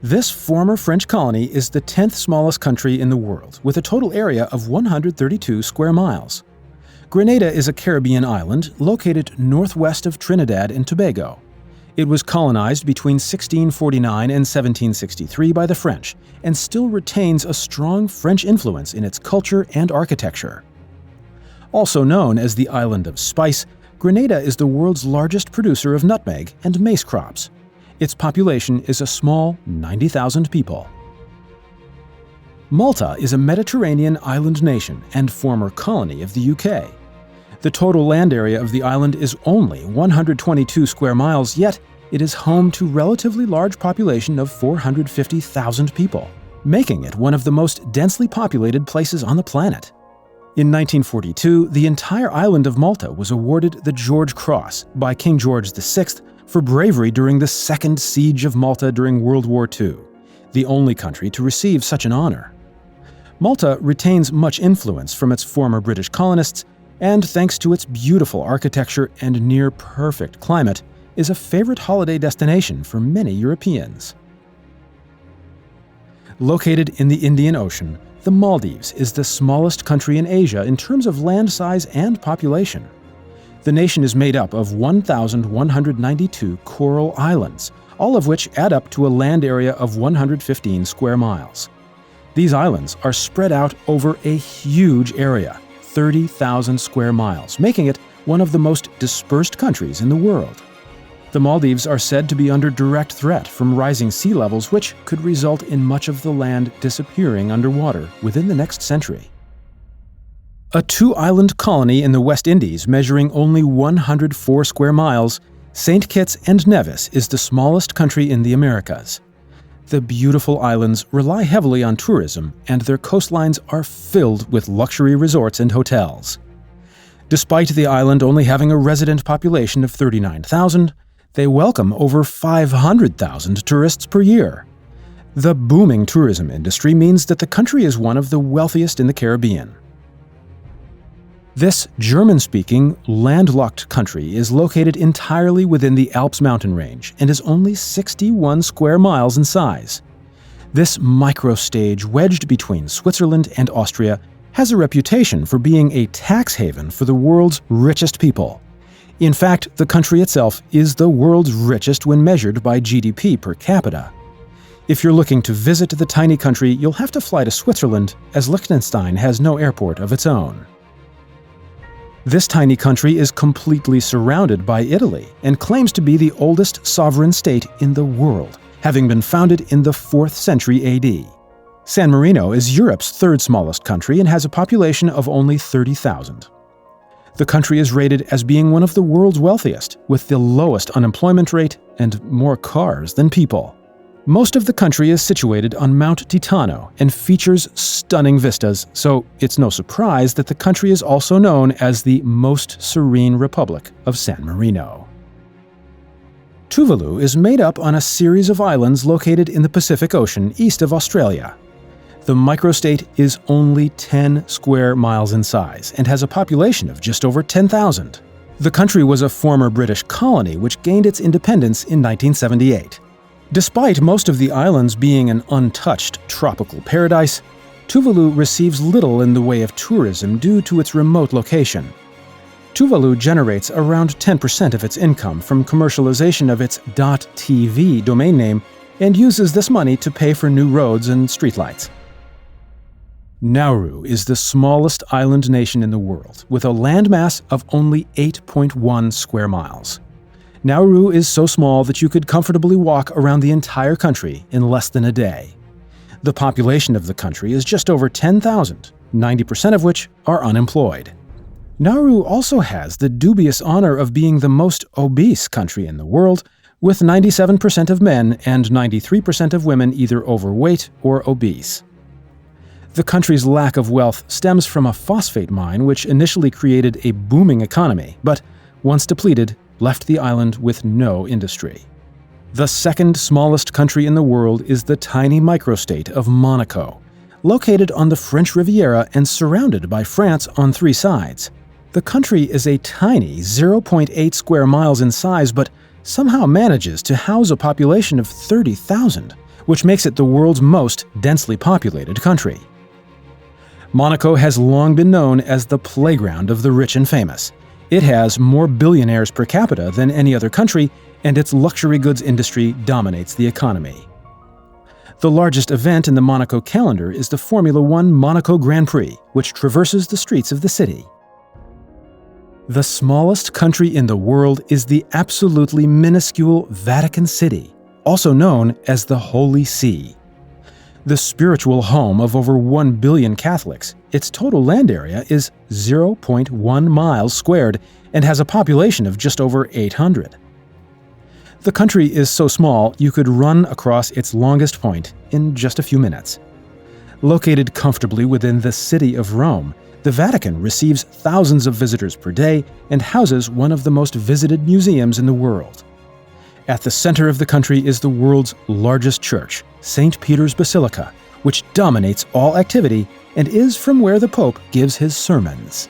This former French colony is the 10th smallest country in the world, with a total area of 132 square miles. Grenada is a Caribbean island located northwest of Trinidad and Tobago. It was colonized between 1649 and 1763 by the French, and still retains a strong French influence in its culture and architecture. Also known as the Island of Spice, Grenada is the world's largest producer of nutmeg and mace crops. Its population is a small 90,000 people. Malta is a Mediterranean island nation and former colony of the UK. The total land area of the island is only 122 square miles, yet it is home to a relatively large population of 450,000 people, making it one of the most densely populated places on the planet. In 1942, the entire island of Malta was awarded the George Cross by King George VI for bravery during the Second Siege of Malta during World War II, the only country to receive such an honor. Malta retains much influence from its former British colonists, and thanks to its beautiful architecture and near-perfect climate, is a favorite holiday destination for many Europeans. Located in the Indian Ocean, the Maldives is the smallest country in Asia in terms of land size and population. The nation is made up of 1,192 coral islands, all of which add up to a land area of 115 square miles. These islands are spread out over a huge area, 30,000 square miles, making it one of the most dispersed countries in the world. The Maldives are said to be under direct threat from rising sea levels, which could result in much of the land disappearing underwater within the next century. A two-island colony in the West Indies measuring only 104 square miles, St. Kitts and Nevis is the smallest country in the Americas. The beautiful islands rely heavily on tourism, and their coastlines are filled with luxury resorts and hotels. Despite the island only having a resident population of 39,000, they welcome over 500,000 tourists per year. The booming tourism industry means that the country is one of the wealthiest in the Caribbean. This German-speaking, landlocked country is located entirely within the Alps mountain range and is only 61 square miles in size. This microstage wedged between Switzerland and Austria has a reputation for being a tax haven for the world's richest people. In fact, the country itself is the world's richest when measured by GDP per capita. If you're looking to visit the tiny country, you'll have to fly to Switzerland, as Liechtenstein has no airport of its own. This tiny country is completely surrounded by Italy and claims to be the oldest sovereign state in the world, having been founded in the 4th century AD. San Marino is Europe's third smallest country and has a population of only 30,000. The country is rated as being one of the world's wealthiest, with the lowest unemployment rate and more cars than people. Most of the country is situated on Mount Titano and features stunning vistas, so it's no surprise that the country is also known as the most serene Republic of San Marino. Tuvalu is made up on a series of islands located in the Pacific Ocean east of Australia. The microstate is only 10 square miles in size and has a population of just over 10,000. The country was a former British colony which gained its independence in 1978. Despite most of the islands being an untouched tropical paradise, Tuvalu receives little in the way of tourism due to its remote location. Tuvalu generates around 10% of its income from commercialization of its .tv domain name and uses this money to pay for new roads and streetlights. Nauru is the smallest island nation in the world, with a landmass of only 8.1 square miles. Nauru is so small that you could comfortably walk around the entire country in less than a day. The population of the country is just over 10,000, 90% of which are unemployed. Nauru also has the dubious honor of being the most obese country in the world, with 97% of men and 93% of women either overweight or obese. The country's lack of wealth stems from a phosphate mine which initially created a booming economy, but once depleted, left the island with no industry. The second smallest country in the world is the tiny microstate of Monaco, located on the French Riviera and surrounded by France on 3 sides. The country is a tiny 0.8 square miles in size, but somehow manages to house a population of 30,000, which makes it the world's most densely populated country. Monaco has long been known as the playground of the rich and famous. It has more billionaires per capita than any other country, and its luxury goods industry dominates the economy. The largest event in the Monaco calendar is the Formula One Monaco Grand Prix, which traverses the streets of the city. The smallest country in the world is the absolutely minuscule Vatican City, also known as the Holy See. The spiritual home of over 1 billion Catholics, its total land area is 0.1 miles squared and has a population of just over 800. The country is so small you could run across its longest point in just a few minutes. Located comfortably within the city of Rome, the Vatican receives thousands of visitors per day and houses one of the most visited museums in the world. At the center of the country is the world's largest church, St. Peter's Basilica, which dominates all activity and is from where the Pope gives his sermons.